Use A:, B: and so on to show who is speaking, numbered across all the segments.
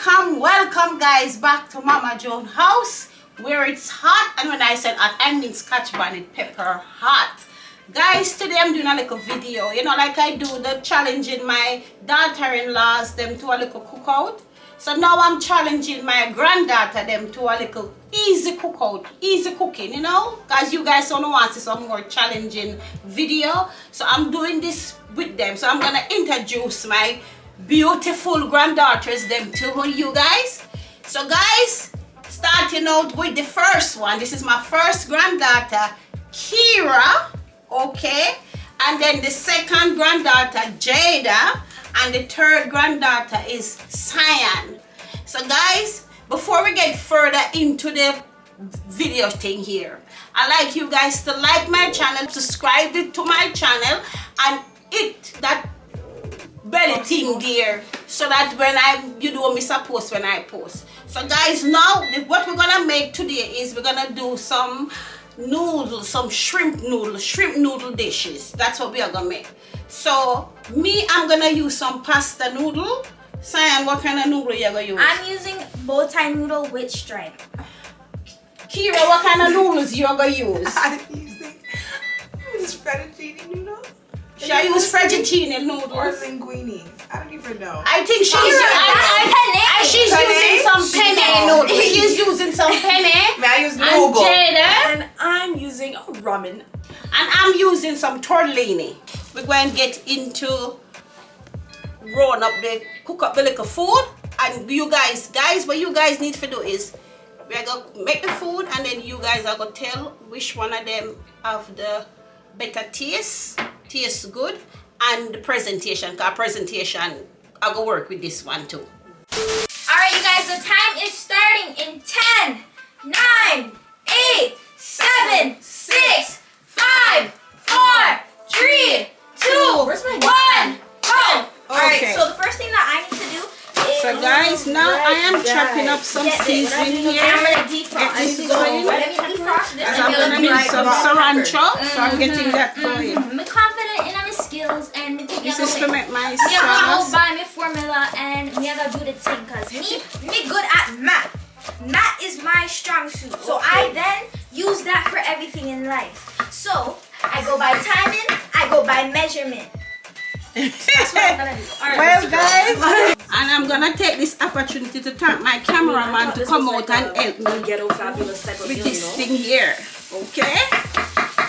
A: Welcome guys back to Mama Joan house where it's hot, and when I said hot I mean Scotch bonnet pepper hot. Guys, today I'm doing a little video, you know, like I do the challenging my daughter-in-laws them to a little cookout. So now I'm challenging my granddaughter them to a little easy cookout, easy cooking, you know, because you guys don't want to see some more challenging video. So I'm doing this with them. So I'm gonna introduce my beautiful granddaughters them to you guys. So guys, starting out with the first one, this is my first granddaughter, Kira, okay, and then the second granddaughter, Jada, and the third granddaughter is Cyan. So guys, before we get further into the video thing here, I like you guys to like my channel, subscribe to my channel, and hit that belly thing there so that when you don't miss a post when I post. So guys, now what we're gonna make today is we're gonna do some noodles, some shrimp noodle dishes. That's what we are gonna make. So me, I'm gonna use some pasta noodle. Cyan, what kind of noodle you gonna use?
B: I'm using bow tie noodle with stripe.
A: Kira, what kind of noodles you gonna use?
C: I'm using fettuccine noodles.
A: Should I use fettuccine noodles?
C: Or linguine. I don't even know.
A: I think she's
B: She's
A: using some penne noodles. She's using some penne.
C: May I use
A: And
C: noodle?
A: Jada.
D: And I'm using ramen.
A: And I'm using some tortellini. We're going to get into cook up the little food. And you guys, what you guys need to do is we're going to make the food, and then you guys are going to tell which one of them have the better tastes good, and the presentation, because presentation I go work with this one too.
B: Alright you guys, the time is starting in 10, 9, 8, 7, 6, 5, 4, 3, 2, 1, go! Alright,
A: Okay.
B: so the first thing that I need to do is...
A: So guys, now I am chopping up some seasoning here.
B: I'm going to defrost.
A: Get this going.
B: Let me defrost this.
A: As I'm gonna need some cilantro, so I'm getting that going.
B: I'm confident in my skills, and
A: This is to make my
B: me gonna
A: sauce.
B: buy my formula, and me gonna do the thing, cause me good at math. Math is my strong suit, so I then use that for everything in life. So I go by timing, I go by measurement. That's what I'm gonna do. All right,
A: Well guys, and I'm gonna take this opportunity to thank my cameraman to come out and help me
D: Ghetto fabulous type of
A: with
D: meal,
A: this
D: you know?
A: thing here, okay?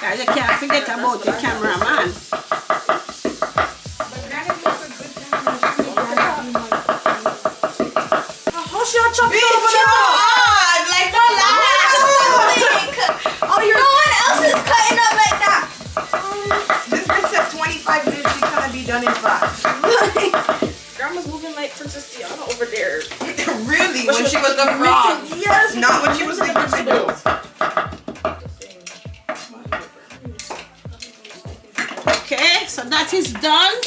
A: Guys, you can't forget about the cameraman.
D: How should I chop it over
C: Like no
B: Oh, no one else is cutting up like that.
C: This bitch said 25 minutes. She's gonna be done in 5.
D: Grandma's moving like Princess Diana over there.
C: Really? When she was the frog?
D: Yes.
C: Not when she was the vegetables.
A: Okay, so that is done.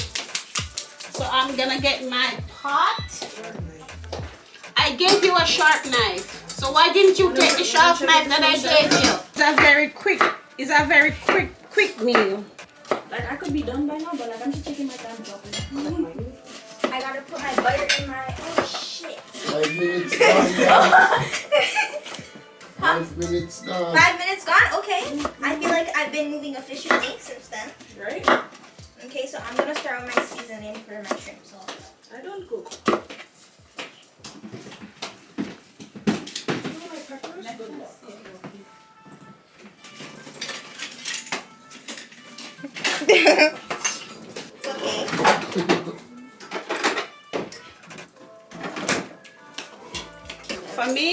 A: So I'm gonna get my pot. I gave you a sharp knife. So why didn't you take the sharp knife that I gave you? It's a very quick meal.
D: Like I could be done by now, but like I'm just taking my time chopping.
B: I gotta put my butter in my. Oh shit.
E: 5 minutes gone. 5 minutes gone.
B: 5 minutes gone? Okay. I feel like I've been moving efficiently since then.
D: Right?
B: Okay, so I'm gonna start with my seasoning for my shrimp sauce.
D: I don't cook. My peppers? Good luck.
B: Okay.
A: For me,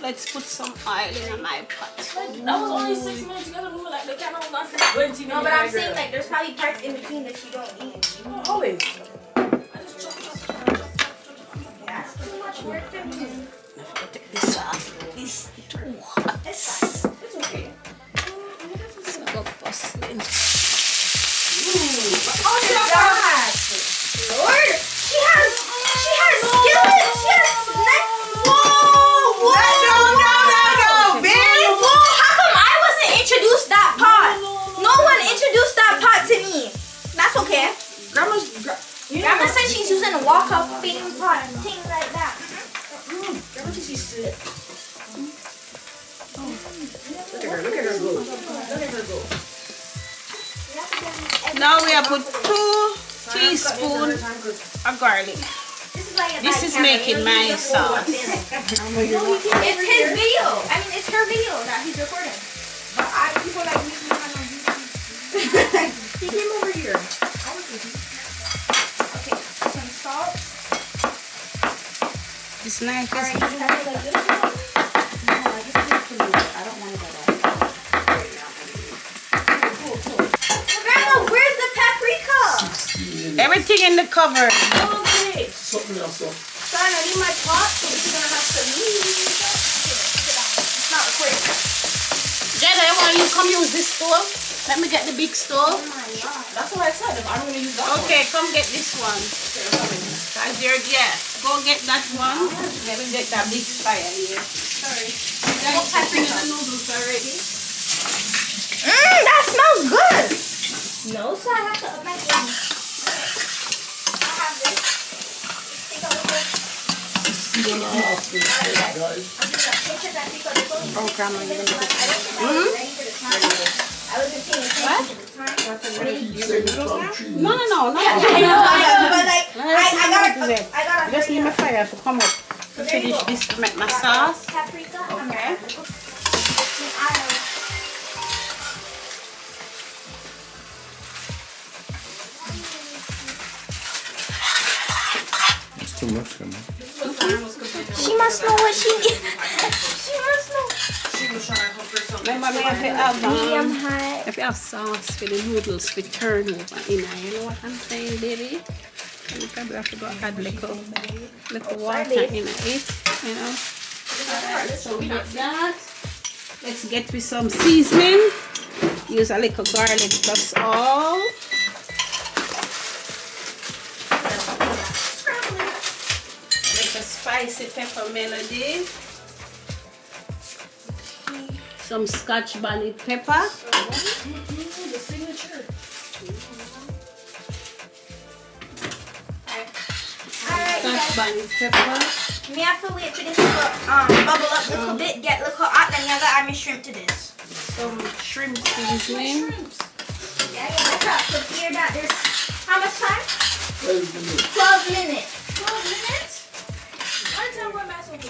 A: let's put some oil in my pot.
D: That was only 6 minutes. You gotta move it like the camera was not for 20 minutes.
B: No, but I'm saying like there's probably parts in between that you don't eat.
D: Oh, always. I just chop.
B: That's too much work for me.
A: Take this off. This too hot.
B: It's fine.
D: It's okay.
A: So go bustling.
B: Oh my God! Lord, she has skillet. She has neck. Whoa!
C: No, bitch.
B: Whoa! How come I wasn't introduced that pot? No one introduced that pot to me. That's okay.
D: Grandma's
B: Grandma said she's using a walk-up thing pot, thing like that.
D: Look at she sit.
C: Look at her go. Look at her go.
A: Now we have put 2 teaspoons of garlic. This is making my sauce.
B: It's his video. I mean, it's her video that he's recording.
C: But people like me on YouTube. He came over here.
B: Okay, some salt.
A: This knife
B: Alright,
A: is...
B: you have to like this one.
C: I don't want it at all.
B: Grandma, where's the paprika?
A: Everything in the cupboard.
D: Okay.
E: Something else.
D: Son, I need my pot, so this is gonna have to leave.
B: It's not recording.
A: Jada, I want you to come use this stove. Let me get the big stove.
D: That's what I said. I'm gonna use that one.
A: Okay, come get this one. Guys, go get that one. Let me get that big fire here. Sorry. You guys bringing the noodles already?
B: That smells good. No, so I have to up my game. I have this. Take a look at
A: Oh, Grandma, you're going to put
B: I wasn't paying attention to the time.
A: No.
B: I know, but like, I got
A: Just need my fire to come up to finish this to make my sauce.
B: Paprika.
A: Okay.
E: It's too much, man.
B: She must know what she needs. She must know.
C: She was trying to help her something.
A: Remember, me have to have,
B: Medium high.
A: if you have sauce for the noodles for turn over in there, you know what I'm saying, baby? You probably have to go add little water in it, you know? Alright, so we have that. Let's get with some seasoning. Use a little garlic plus all. Little spicy pepper melody. Some Scotch bonnet pepper.
D: The signature.
A: Scotch bonnet pepper.
B: Me have to wait for this to bubble up a little bit, get a little hot, then you gotta add my shrimp to this.
A: Some shrimp seasoning.
B: Yeah, that's up. So here that there's how much time?
E: 12 minutes.
B: 12 minutes.
D: 12 minutes? One time we're messing with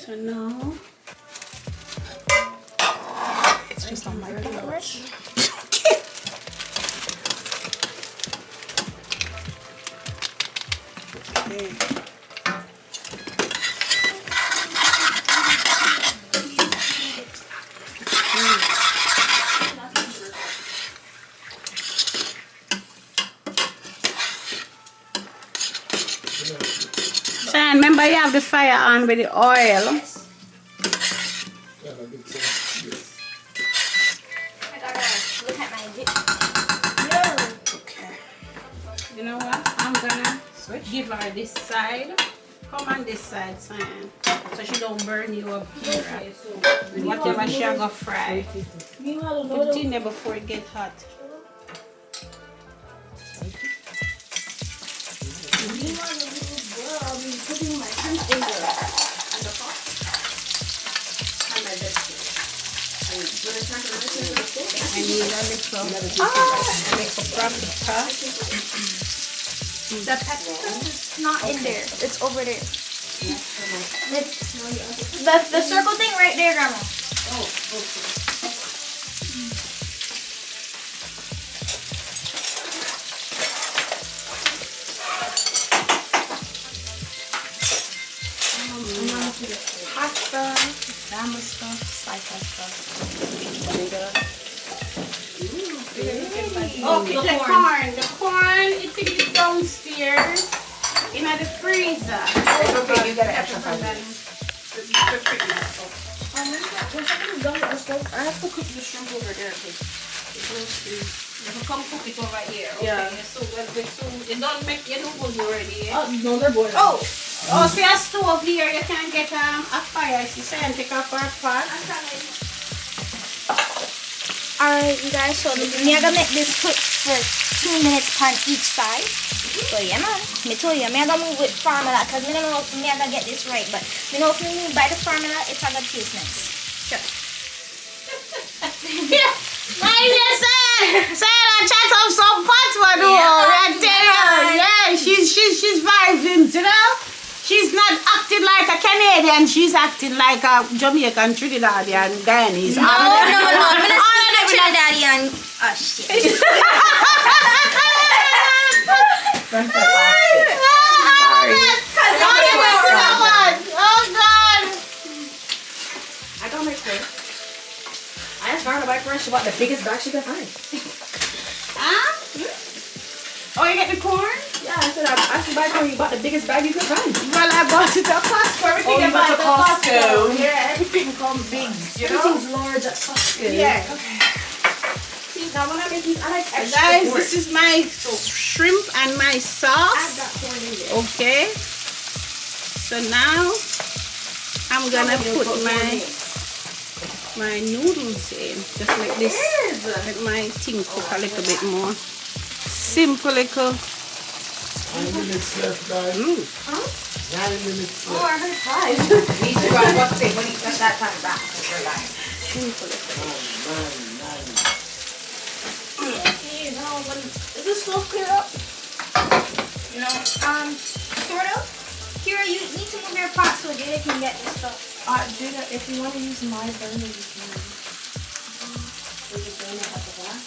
A: So now it's just on my plate. Shan, remember you have the fire on with the oil.
E: Yeah, I think so. Yes.
B: I gotta look at my
A: Okay. You know what? I'm gonna give her this side. Come on this side, son. So she don't burn you up here. Right? With whatever she gonna fry.
D: Meanwhile,
A: Put it in there before it get hot.
D: I'll be putting my shrimp in there.
A: I need a little paprika.
B: The paprika is not in there. It's over there. The circle thing right there, Grandma.
A: Pasta, salmon stuff, cycle stuff. Okay, the corn. The corn, it is downstairs in the freezer.
C: Okay, you gotta extra
D: When something's done with the stuff, I have to cook the shrimp over there.
A: You can come cook it over here. Okay,
D: Yeah.
A: so you don't make your noodles already.
D: No, they're boiled.
A: Oh, see a stove here, you can get a fire. She said, and take off our pot.
B: Alright, you guys, so we're gonna make this cook for 2 minutes on each side. So yeah man, me told you, me I gonna move with formula because me don't know if me I gonna get this right, but me know if me move by the formula, it's gonna taste nice. Sure.
A: Yeah. Why you say I chat up some pot one I tell you. Yeah, she's vibing, you know? She's not acting like a Canadian, she's acting like a Jamaican, Trinidadian, Guyanese.
B: No, I'm gonna speak Trinidadian. Oh shit.
A: Oh God!
D: I got my friend. I asked her to buy for her. She bought the biggest bag she could find.
A: Huh? Oh, you get the corn?
D: Yeah, I said I asked you to buy for her. You bought the biggest bag you could find.
A: Well, I bought it at Costco. Everything
C: Oh, you
A: I buy
C: went to
A: at Costco.
C: Costco.
A: Yeah, everything comes big, you know?
D: Everything's large at Costco.
A: Yeah.
D: See, now when I make these, I like extra
A: Guys,
D: corn.
A: this is my shrimp and my
D: Add
A: sauce.
D: that corn in there.
A: Okay. So now I'm gonna put my noodles in, just like this. Let my thing cook a little bit more. Simple little.
E: 9 minutes left, guys. 9 minutes
D: Oh,
E: left.
D: I heard 5.
C: Me too. I was about to say, when you got that time back, relax.
A: Simple little.
E: 9.
D: Okay, now is this stuff clear up?
B: No, sort of. Kira, you need to move your pot so Jada can get this stuff.
D: Jada, if you want to use my burner, you can. There's a burner at the back.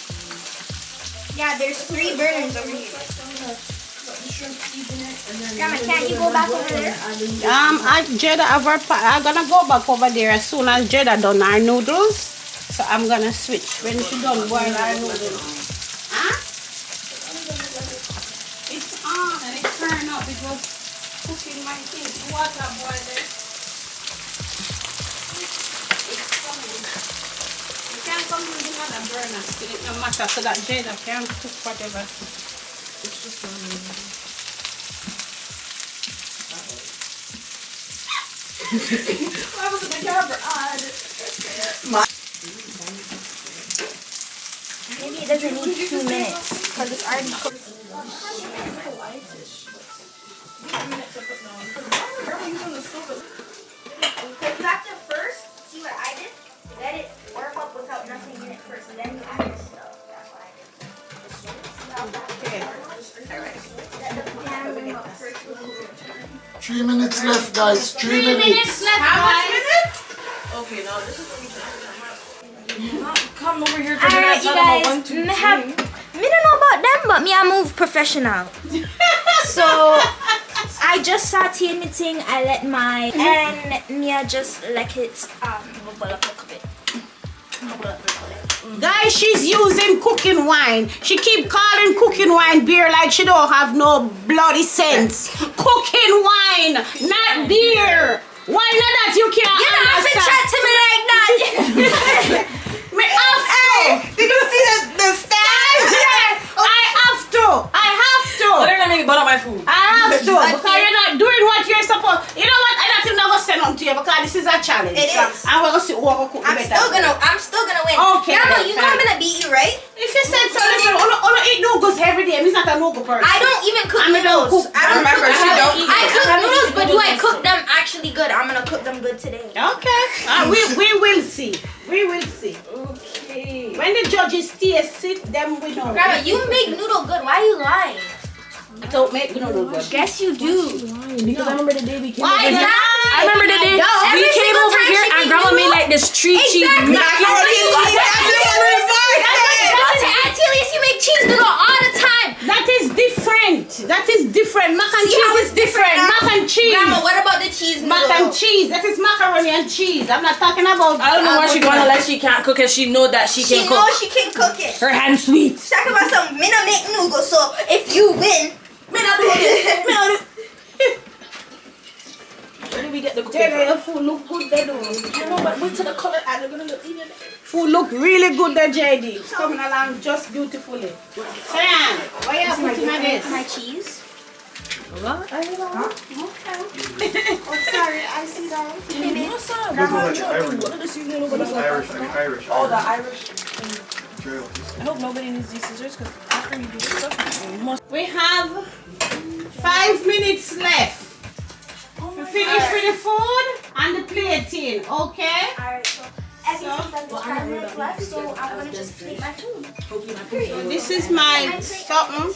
B: Yeah, there's 3 burners over here.
D: Put the shrimp seeds in it, and then
B: Grandma, can't you go back over there?
A: Jeda have her pot. I'm gonna go back over there as soon as Jeda done our noodles. So I'm gonna switch when she done boil our noodles. Huh? It's on and it turned up. It was cooking my thing. Water boiler. It's coming. You can't come with another burner. So it no matter so that Jeda can cook whatever.
D: It's just one. Why was it the camera on?
B: Maybe it doesn't need 2 minutes because it's already cooked. Because you have to first see what I did. Let it warm up without nothing in it first, and then you add the stuff. That's what I did.
A: Okay.
B: Let the pan warm up first.
E: 3 minutes left, guys. 3 minutes.
A: left, guys.
D: Okay, now this is what we come over here to
B: Alright, you guys.
D: 1, 2, 3.
B: Me don't know about them, but me I move professional. So I just sauteed my thing. I let my and me I just let it bubble up a little bit.
A: Guys, she's using cooking wine. She keep calling cooking wine beer like she don't have no bloody sense. Cooking wine, not beer. Why not that you can't
B: You don't have to chat to me like that.
A: Me have to.
C: Did you see the stand?
A: I have to. I have to.
D: They're gonna make butter my food.
A: I have to. Because you're not doing what you're supposed. You know what? I don't think I'm gonna send on to you because this is a challenge.
B: It is.
A: And we're gonna see who will cook
B: I'm
A: better.
B: still gonna win.
A: Okay,
B: Grandma,
A: then,
B: you know I'm
A: fine.
B: gonna beat you, right?
A: If you said so, listen, I eat noodles every day. I'm not a noodle person.
B: I don't even cook
A: I mean, don't
B: noodles.
A: cook.
B: I don't
C: Remember,
B: cook
C: she
B: noodles.
C: don't eat
B: I cook
D: I
B: noodles, but do I
D: noodles
B: cook them actually good? I'm gonna cook them good today.
A: Okay. We will see. We will see.
D: Okay.
A: When the judges taste it, then we know.
B: Grandma, you make noodle good. Why are you lying?
A: I don't make noodle good.
B: Yes, you do.
D: Because I remember the day we came
A: Why
D: over here.
A: not?
D: I remember the day
A: Don't.
D: we
B: Every
D: came
B: single
D: over
B: time
D: here
B: she
D: and
B: make
D: Grandma made
B: noodles.
D: like this tree cheese.
B: Exactly.
C: Macaroni and cheese.
B: Go to Auntie Elias, you make cheese noodle all the time.
A: That is different. That is different. Mac and
B: See how
A: cheese is
B: it's different
A: different.
B: now?
A: Mac and cheese.
B: Grandma, what about the cheese noodle?
A: Mac and cheese. That is macaroni and cheese. I'm not talking about.
D: I don't know why she gonna let she can't cook and she know that she
B: She
D: can
B: knows
D: cook.
B: she can cook it.
D: Her hand's sweet.
B: Talk about some me not make noodle, so if you win, me not do this. Me not do.
D: Where did we get the cooking
A: Jada,
D: from?
A: your food look good there, though.
D: I know, but wait till the color and they're gonna look even.
A: Food look really good there, JD. It's coming along just beautifully. Sam, why you putting on this?
B: My cheese.
D: What? I don't know.
B: Oh, sorry, I see that.
D: No, sir.
E: Grandma, like Irish.
D: What are the seasoning over the
E: Irish, I mean Irish.
D: Oh, the Irish.
E: Drill.
D: I hope nobody needs these scissors because after you do this stuff, you must.
A: We have 5 minutes left. We finish with the food and the plating, okay?
B: Alright, so everything's done. There's 5 minutes left, so I'm gonna just plate my food.
A: So this is my something.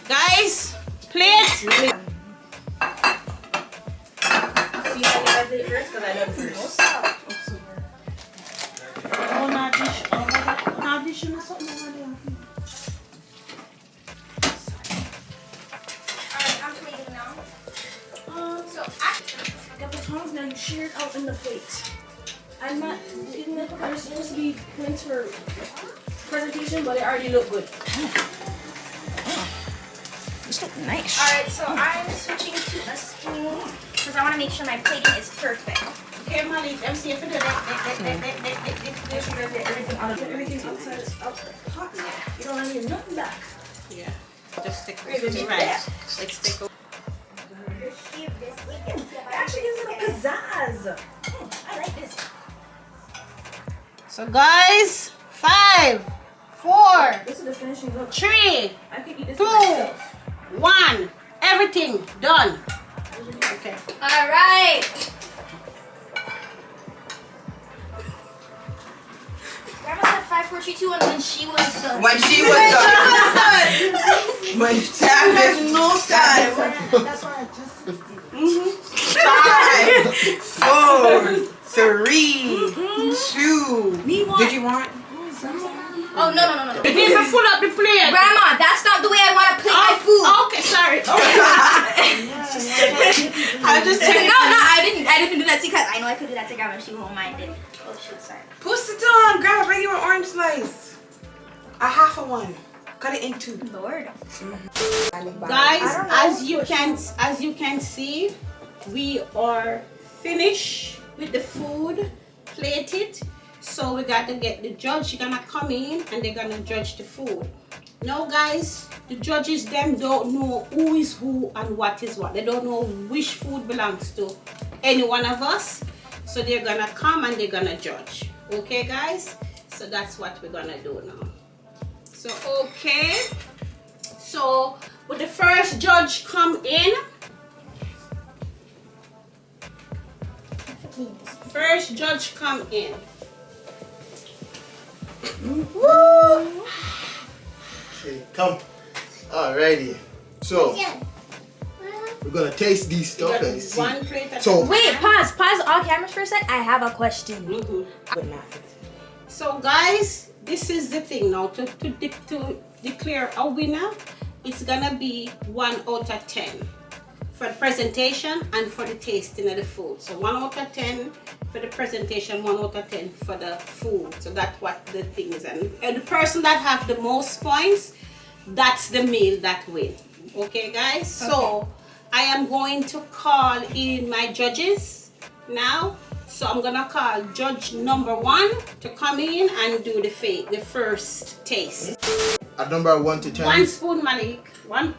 A: Guys, plate.
D: See how I did it first? Because I done first.
A: Oh, not dish. Oh, not dish. Not something over there.
B: Alright, I'm plating now. So I
D: Got the tongs now. You shared out in the plate. I'm not. There's supposed to be plates for presentation, but it already look good. This look nice.
B: Alright, so I'm switching to a spoon because I want to make sure my plating is perfect.
A: Okay, Malik, I'm see if you do that.
D: Everything outside is out hot. You don't want to get nothing back.
A: Yeah, just stick it to the right. Let's stick it.
B: It
D: Actually, gives it a pizzazz.
B: I like this.
A: So guys, 5, 4,
D: This is the finishing look.
A: 3,
D: I could eat this
A: 2,
D: by myself.
A: 1. Everything done. Okay.
B: Alright. Grandma said 5, 4, 3, 2, 1 when she was done.
C: When she was done. When time is no time.
E: That's why I just.
C: 5, 4, 3, 2. Did you want?
B: Oh, no.
A: You need to full up the plate.
B: Grandma, that's not the way I want to plate my food.
A: Okay, sorry.
C: I just
B: No, I didn't do that to because I know I could do that to Grandma. She won't mind it. Oh, shoot, sorry.
C: Push it on. Grandma, bring you an orange slice. A half of one. Cut it in 2.
B: Lord.
A: Guys, as you can see, we are finished with the food, plated. So we got to get the judge. Gonna come in and they're gonna judge the food. Now guys, the judges them don't know who is who and what is what. They don't know which food belongs to any one of us. So they're gonna come and they're gonna judge. Okay guys? So that's what we're gonna do now. So okay. So with the first judge come in. First judge come in.
E: Okay, come. Alrighty. So we're gonna taste these stuff and see.
A: One plate at
E: So
B: Wait, pause all cameras for a sec. I have a question.
A: So guys, this is the thing now to declare a winner. It's gonna be 1 out of 10 for the presentation and for the tasting of the food. So 1 out of 10 for the presentation, 1 out of 10 for the food. So that's what the thing is. And the person that have the most points, that's the meal that win. Okay guys, so I am going to call in my judges now. So I'm gonna call judge number 1 to come in and do the first taste.
E: at number 1 to 10.
A: 1 spoon, Malik. One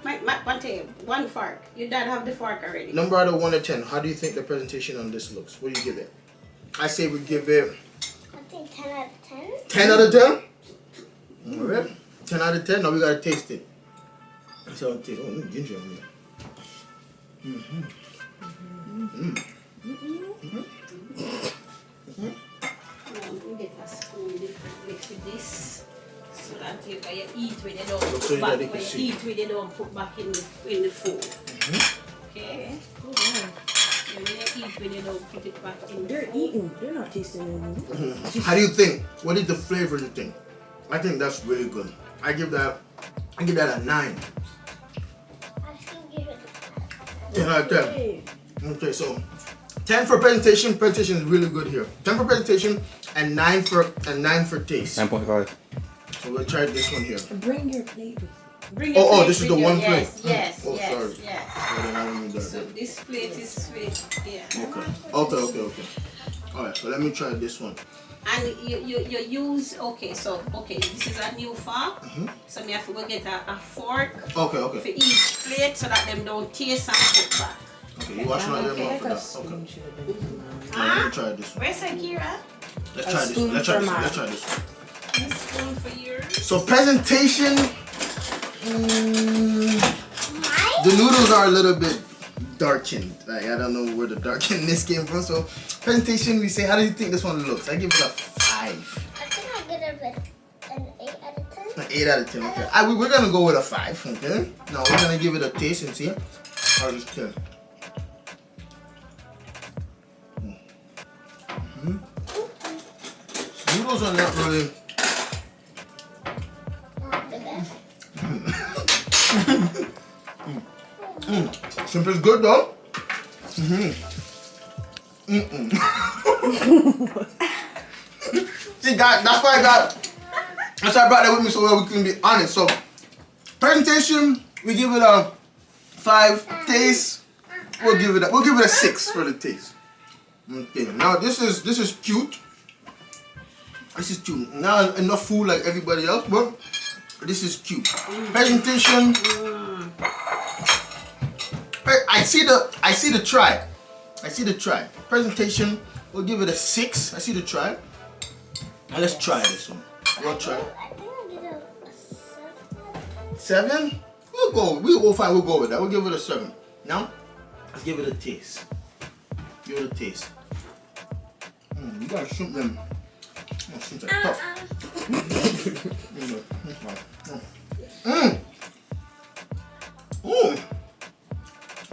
A: table, 1 fork. Your dad have the fork already.
E: Number out of 1 to 10. How do you think the presentation on this looks? What do you give it? I say we give it.
F: I think 10 out of 10.
E: 10 out of 10. Alright. 10 out of 10. Now we gotta taste it. So I'll take ginger on here.
A: We get a spoon differently for this, so that you can eat with it, don't
E: So
A: put back.
E: that they
A: When
E: can
A: you
E: see.
A: eat with it, don't put back in the food. Okay. When you eat with it, don't put it back in.
D: They're eating. They're not tasting anything.
E: How do you think? What is the flavor you think? I think that's really good. I give that a 9.
F: I still give it
E: 10 out of 10.
D: Hey.
E: Okay, so 10 for presentation. Presentation is really good here. 10 for presentation and 9 for taste.
G: 9.5.
E: So we'll try this one here.
D: Bring your plate with you.
A: Bring your
E: Oh,
A: plate
E: this is
A: with
E: the
A: you.
E: one
A: Yes,
E: plate.
A: yes,
E: Oh,
A: yes,
E: sorry.
A: yes.
E: So then I don't need that.
A: So this plate is sweet. Yeah.
E: Okay. Alright, so let me try this one.
A: And you use this is a new fork. So me have to go get a fork for
E: Okay.
A: each plate so that them don't taste and put back.
E: Okay, you wash out your mouth for that. Okay. Now let me try this one.
A: Where's Akira?
E: Let's try this one. Let's try this one.
A: A spoon for yours.
E: So presentation. the noodles are a little bit darkened. Like, I don't know where the darkness came from. So presentation, we say, how do you think this one looks? I give it a 5.
F: I think I get an 8 out of 10.
E: An 8 out of 10. Okay. We're gonna go with a 5. Okay. Now we're gonna give it a taste and see how this tastes. Noodles are not really. Shrimp is good though. See, that's why I brought that with me so we can be honest. So, presentation, we give it a 5. Taste, we'll give it a 6 for the taste. Okay, now this is cute. This is cute. Not enough food like everybody else, but this is cute. Presentation. I see the try. Presentation, we'll give it a 6. I see the try. Now let's try this one. We'll try.
F: I think I get a
E: 7? We'll go fine, we'll go with that. We'll give it a 7. Now, let's give it a taste. Give it a taste. You gotta shoot them. Oh, shrimps are tough.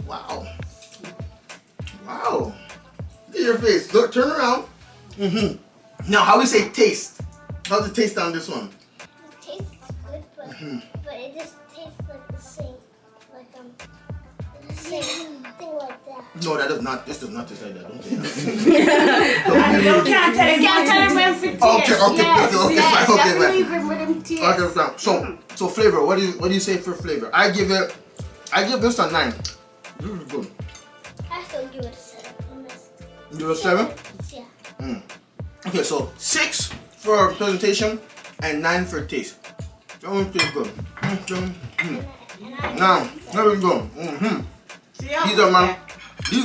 E: Wow. Wow. Look at your face. Look, turn around. Now, how we say taste? How's the taste on this one?
F: It tastes good, but it just tastes like the same. Like, the same thing like that.
E: No, that does not. This does not taste like that. Don't say that.
A: You can't tell him when it tastes.
E: Okay, fine.
A: Just leave him with him taste.
E: Okay, fine. So flavor. What do you say for flavor? I give this a 9. This is good.
F: I still give it a 7.
E: You give it a 7?
F: Yeah.
E: Okay, so 6 for presentation and 9 for taste. That one tastes good. Now, there we go. These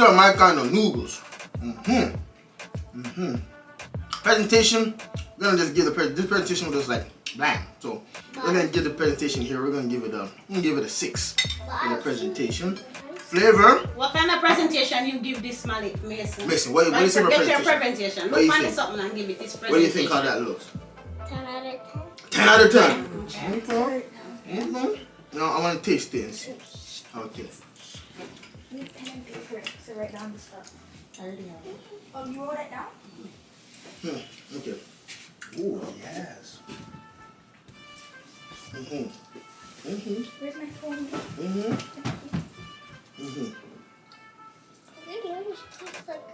E: are my kind of noodles. Presentation, we're gonna just give this presentation was just like bang. So we're gonna give the presentation here. We're gonna give it a 6 for the presentation. Flavor.
A: What kind of presentation you give this Mason?
E: Mason, what do you say for presentation?
A: Look on something and give it this presentation.
E: What do you think how that looks?
F: 10 out of 10.
E: 10 out of 10. Okay. Now I want to taste it and see how it tastes.
B: Need pen and paper to write down the stuff. Oh, you wrote it down?
E: Okay. Oh yes.
B: Where's my phone?
F: These noodles taste like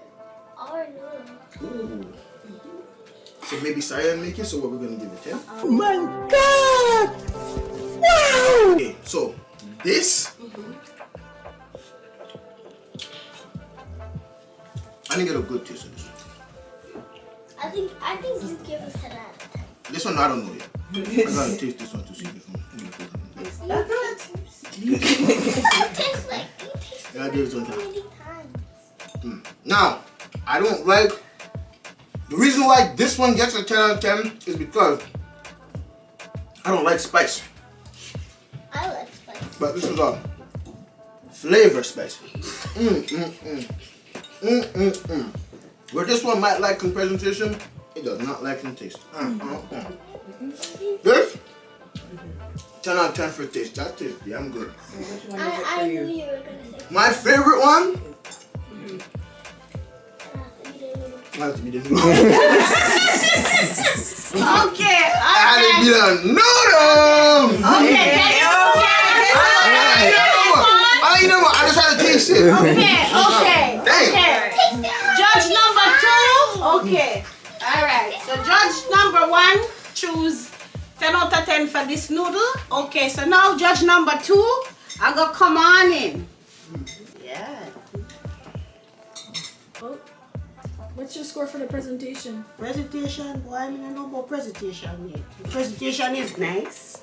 F: our noodles.
E: So maybe Saya make it. So what we're gonna give it 10?
C: Oh my God! Wow!
E: Okay. So this. I didn't get a good taste of this.
F: I think you give us 10 out of 10.
E: This one I don't know yet. I gotta taste this one to see this one.
F: You taste like
E: Yeah, I give it 1 time.
F: many times.
E: Now, I don't like. The reason why this one gets a 10 out of 10 is because I don't like spice.
F: I like spice.
E: But this is a flavor spice. Where this one might like in presentation, it does not like in taste. This 10 out of 10 for taste. That tastes damn good.
F: I knew you were gonna say.
E: My favorite one. Has to be the noodle.
A: Okay.
E: Had to be the noodle. I just had to taste it.
A: Okay.
E: Dang.
A: Judge number 2. Okay. Alright. So judge number 1 choose 10 out of 10 for this noodle. Okay, so now judge number 2, I'm gonna come on in. Yeah.
D: Oh. What's your score for the presentation?
A: Presentation? Boy, I don't know about presentation yet. Presentation is nice.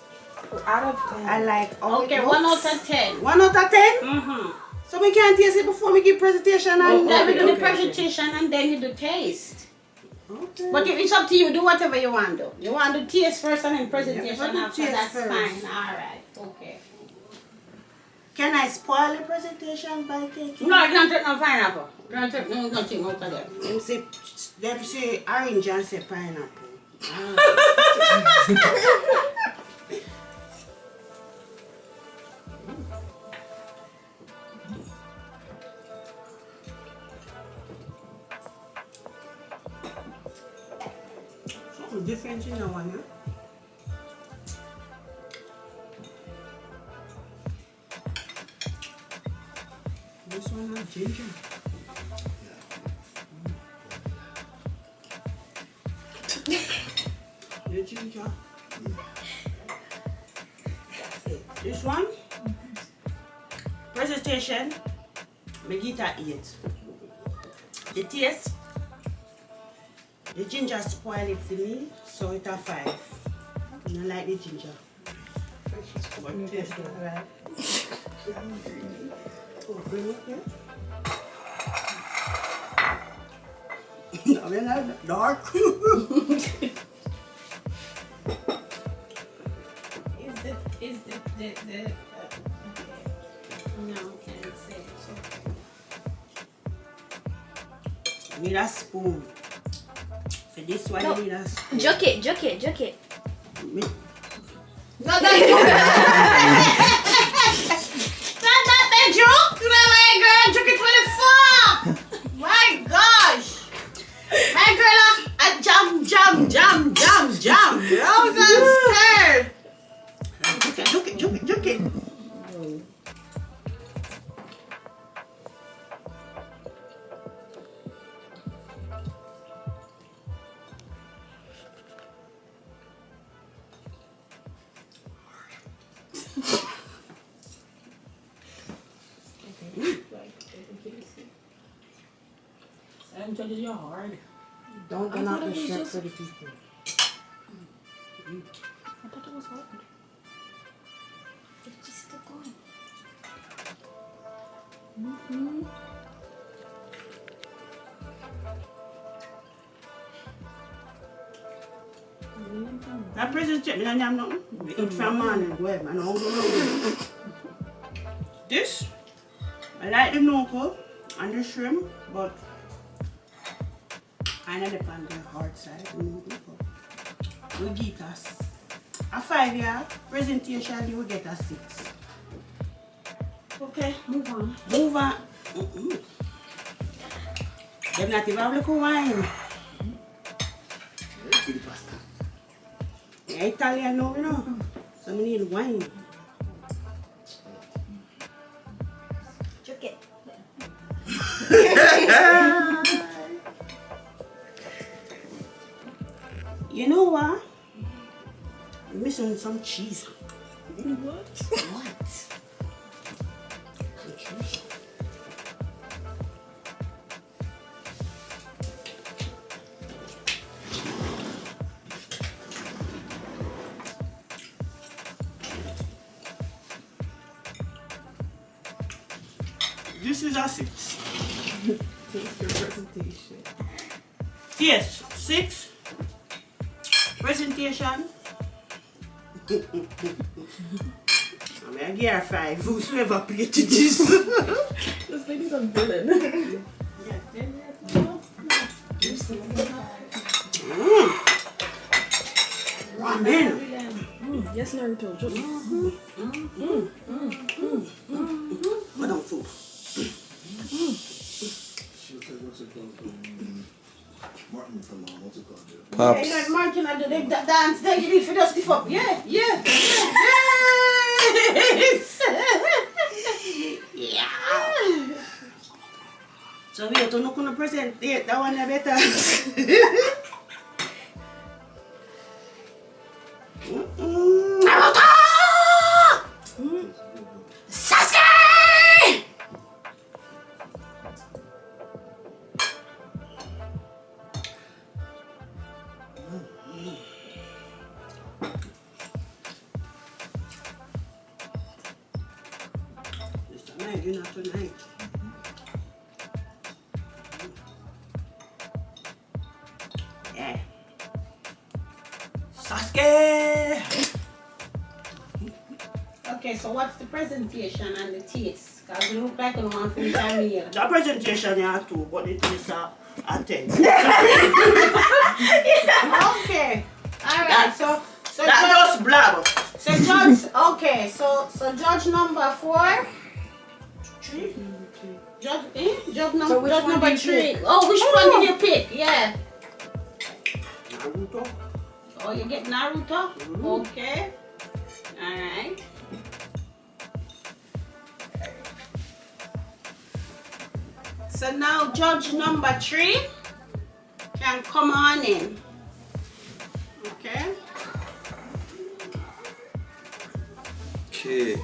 C: Out of 10.
A: I like all. Okay, 1 out of 10. 1 out of 10? So we can't taste it before we give presentation and then we do the presentation and then you do taste. Okay. But it's up to you. Do whatever you want to do. You want to taste first and then presentation after. That's fine. Alright. Okay. Can I
C: spoil the presentation by taking.
A: No, you don't take no pineapple. You don't take nothing out of there.
C: Them say orange and say pineapple. Something different in that one, huh? This one has ginger. The ginger. This one, presentation, we give it 8. The taste, the ginger spoil it for me, so it's a 5. I don't like the ginger. But taste it, right? Oh, bring it here. No, we're not dark.
A: Is the no, can't say it.
C: Need a spoon. For this one,
B: No.
C: you need a spoon.
B: Juke it.
C: Me-
A: No, that not that joke. My girl took it 24. My gosh. My girl, I jump. I was scared.
C: Juke it.
A: I'm judging you hard.
C: Don't turn out the shirt for the people.
D: I thought it was hard.
B: It's just still going.
C: That present check me and I'm not. Eat from man well, man. I don't know. This, I like the knuckle and the shrimp, but I know depend on the hard side. We get us a 5 year presentation, you will get a 6.
A: Okay, move on.
C: Move on. Them not even have little wine. Yeah, Italian now, you know. So we need wine.
B: Juke it.
C: You know what? I'm missing some cheese.
D: What?
C: What? Some cheese. This is a 6.
D: Taste your presentation.
C: Yes, 6. Presentation. I mean, I give her 5. Whosoever plated this.
D: This lady's a villain.
C: Ramen.
D: Yes, Naruto.
C: What on food?
E: Martin from what's it called?
A: Yeah, you know, Martin, I do the dance there. You need to just lift up. Yeah. Yes. Yeah.
C: So we have to look on the present date. That one better.
A: Naruto! Sasuke!
C: It's tonight, you're not tonight. Yeah. Sasuke!
A: Okay, Okay, so what's the presentation and the taste? Because you look like you don't want to finish a meal.
C: The presentation you have to, but it is a 10.
A: Okay. Alright, so
C: That just blab.
A: so judge okay, so judge number 4.
C: 3.
A: Judge judge
D: So which
A: judge
D: one
A: number
D: did you
A: 3. Oh, which one did you pick? Yeah.
C: Naruto.
A: Oh, you get Naruto? Okay. Alright. So now judge number 3 can come on in. Okay.
E: Okay.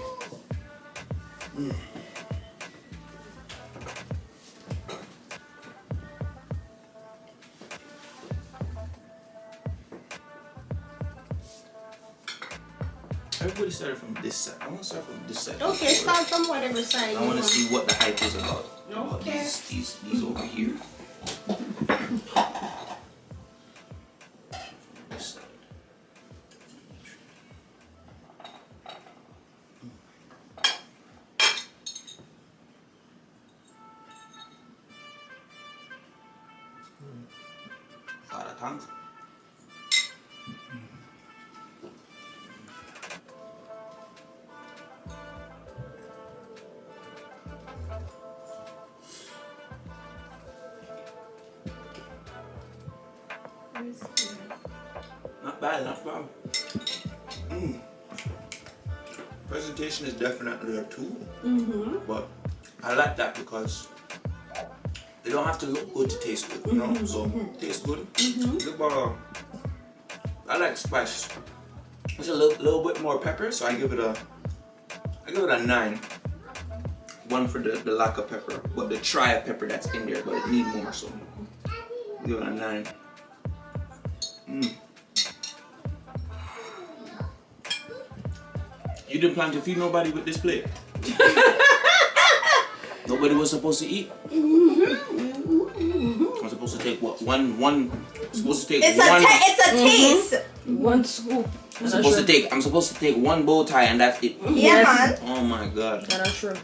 E: Everybody started from this side. I want to start from this side.
A: Okay, start from whatever side
E: I
A: you
E: want to see what the hype is about.
A: Okay.
E: These over here. This side. A lot of tongues. Not bad, not bad. Presentation is definitely a tool, but I like that because they don't have to look good to taste good, you know? So, taste good. I like spice. It's a little bit more pepper, so I give it a 9. 1 for the lack of pepper, but the try of pepper that's in there, but it needs more, so give it a 9. You didn't plan to feed nobody with this plate. Nobody was supposed to eat. I'm supposed to take what? One. Supposed to take
B: It's
E: one.
B: it's a taste.
D: One scoop.
E: I'm supposed to take one bow tie and that's it.
B: Yeah, man.
E: Oh my god.
D: That's true.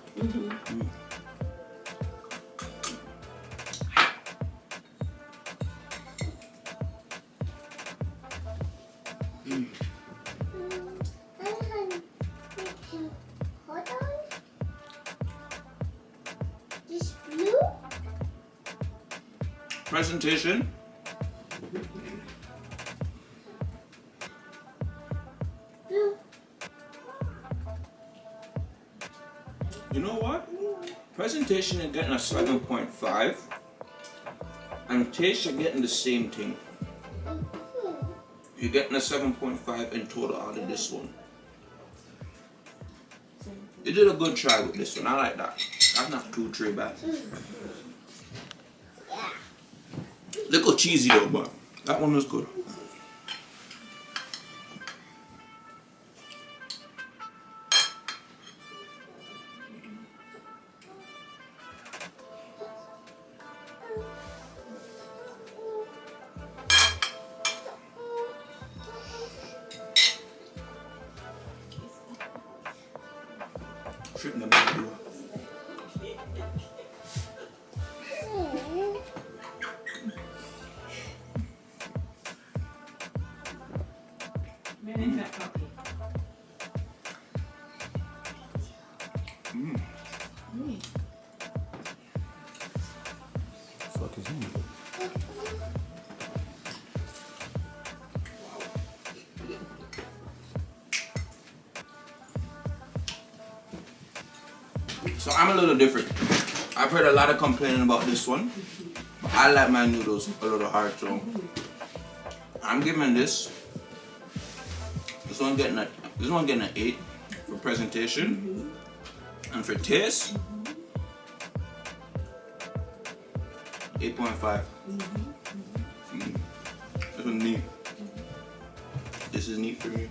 F: Hold on. This blue?
E: Presentation.
F: Blue.
E: You know what? Presentation is getting a 7.5. And taste you're getting the same thing. You're getting a 7.5 in total out of this one. You did a good try with this one. I like that. That's not too bad. Little cheesy though, but that one was good. Shouldn't have been doing.
G: Fuck is he?
E: So I'm a little different. I've heard a lot of complaining about this one. But I like my noodles a little hard, so I'm giving this one getting an 8 for presentation. And for taste, 8.5. This one's neat. This is neat for me.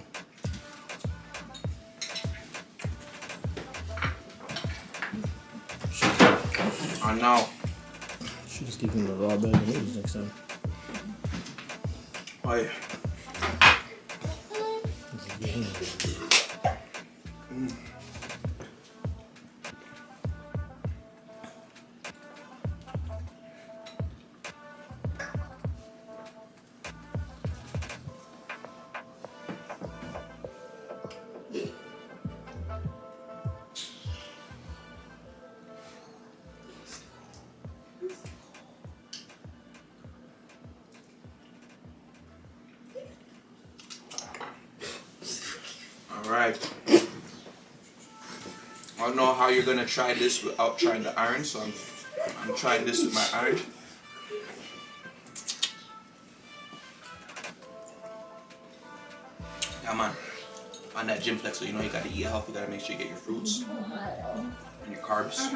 E: And now,
G: Should just give him the raw bag of noodles next time.
E: oh yeah. don't know how you're gonna try this without trying the iron, so I'm trying this with my iron. Yeah, man. On that gym flex, so you know you gotta eat healthy. You gotta make sure you get your fruits and your carbs.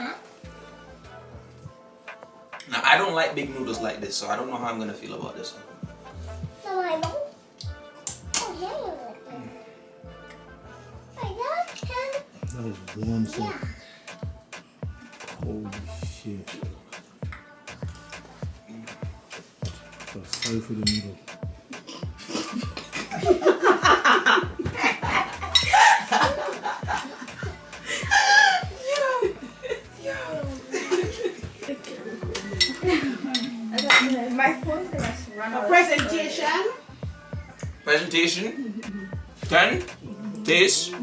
E: Now I don't like big noodles like this, so I don't know how I'm gonna feel about this one.
F: No, I don't. Oh, yeah, like that.
G: That is one cent. Holy shit. For a fight for the noodle.
B: My phone's gonna run
A: A
B: out.
A: presentation.
E: Presentation. 10. Taste.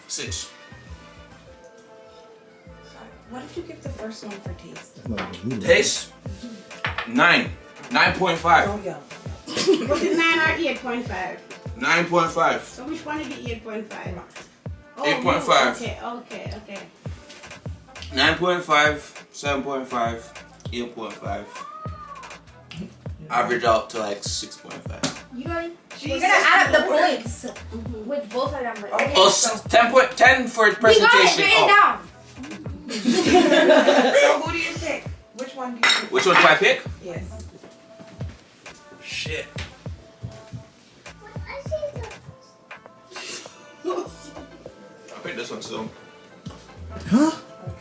E: 6.
C: What did you give the first one for taste?
G: That's not a noodle.
E: Taste. 9. 9.5.
C: Oh, yeah.
A: Was it 9 or 8.5?
E: 9.5.
A: So which one is the 8.5?
E: 8.5.
A: Okay.
E: 9.5, 7.5, 8.5. Average out to like 6.5.
B: You know, we're gonna add up the points with both of them. But
E: Oh, 10 for
B: we got it
E: presentation.
B: written down.
C: So who do you pick? Which one do you pick?
E: Which one do I pick?
C: Yes.
E: Shit.
F: I see the.
E: I pick this one still.
G: Huh?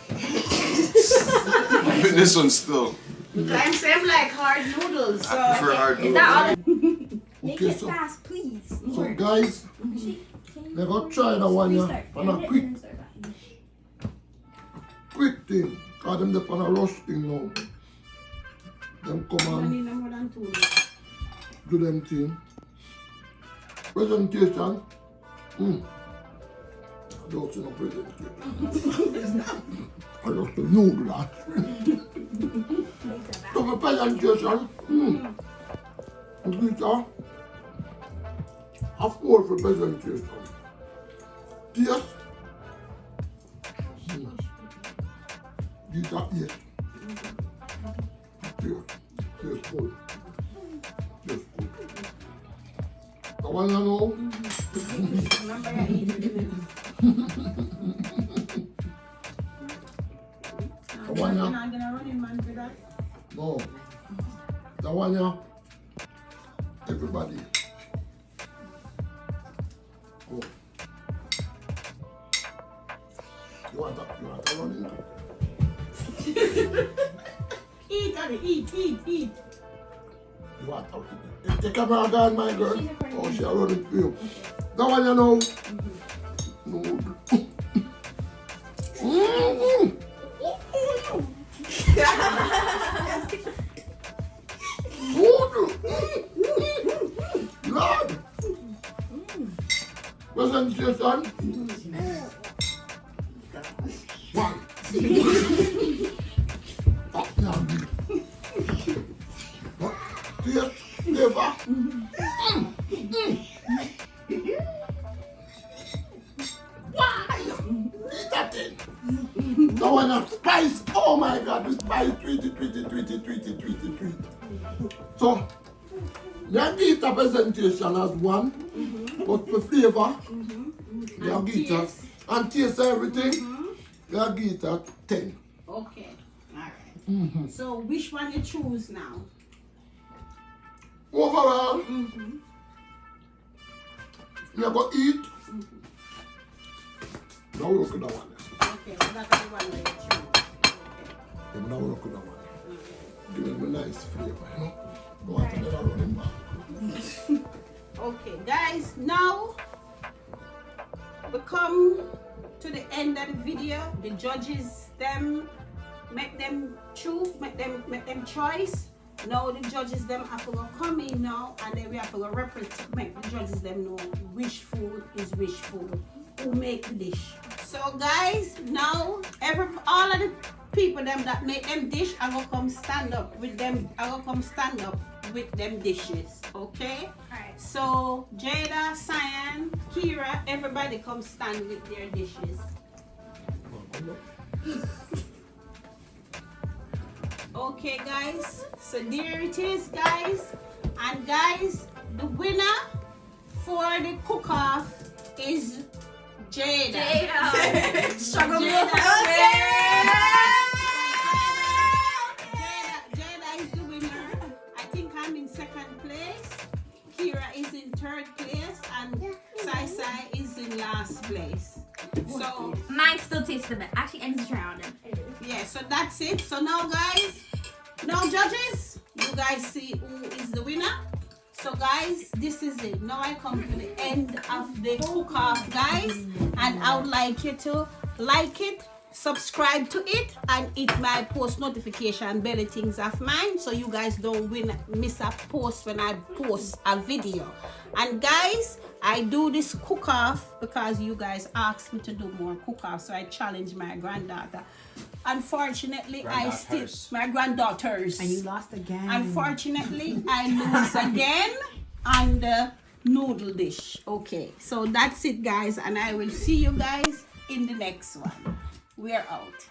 E: I pick this one still.
A: I'm saying like hard noodles. So
E: I prefer hard
B: Is
E: noodles.
B: that all? Make
H: Okay,
B: it
H: so,
B: fast, please.
H: so guys, they go try that one yeah, on a quick thing. Cause them they on a rush thing now. Them come
A: I
H: and
A: need no more than 2.
H: do them thing. Presentation. I don't see no presentation. I just know that. So the presentation. Guitar. Of course for presentation. Yes. Guitar, yes. Yes. Yes, good. Yes, good. The one I know.
A: Remember you eat with the
H: The one
A: You're
H: ya.
A: not gonna run in man for that?
H: No. The one ya. Everybody. Oh. You want to run into?
A: Eat, honey, eat.
H: You want to? The camera gone, my girl. Oh, she running for you. The one you know. No. Lord. Presentation. One. Up now. Taste, flavor. Why? Eat that thing. The one of spice. Oh my God, the spice. Tweet. So, you get a presentation as 1, but for flavor, you get a, and taste everything, you get a 10.
A: Okay, alright. So which one you choose now?
H: Overall, you go eat. Now we look at that one.
A: Okay, so that's the one that you choose.
H: Yeah, now we look at that one. Give it a nice flavor, you know. Go out and never run him back.
A: Okay, guys, now we come to the end of the video. The judges make them choose, make them choice. Now the judges have to go come in now, and then we have to go represent, make the judges know which food is which food, who make the dish. So guys, now all of the people that make them dish, I will come stand up with them. I will come stand up with them dishes. Okay.
B: Alright.
A: So Jada, Cyan, Joan, Kira, everybody come stand with their dishes. Okay guys, so there it is guys. And guys, the winner for the cook-off is Jada.
B: Struggle
A: Jada is the winner. I think I'm in second place. Kira is in third place and Sai Sai is in last place. So
B: Mine still tastes the best. Actually, ends around it.
A: yeah, so that's it. So now guys, now judges, you guys see who is the winner. So guys, this is it. Now I come to the end of the cook-off guys, and I would like you to like it, subscribe to it, and hit my post notification bell things of mine so you guys don't miss a post when I post a video. And guys, I do this cook-off because you guys asked me to do more cook-off, so I challenge my granddaughter. Unfortunately, my granddaughters.
I: And you lost again.
A: Unfortunately, I lose again on the noodle dish. Okay, so that's it guys, and I will see you guys in the next one. We're out.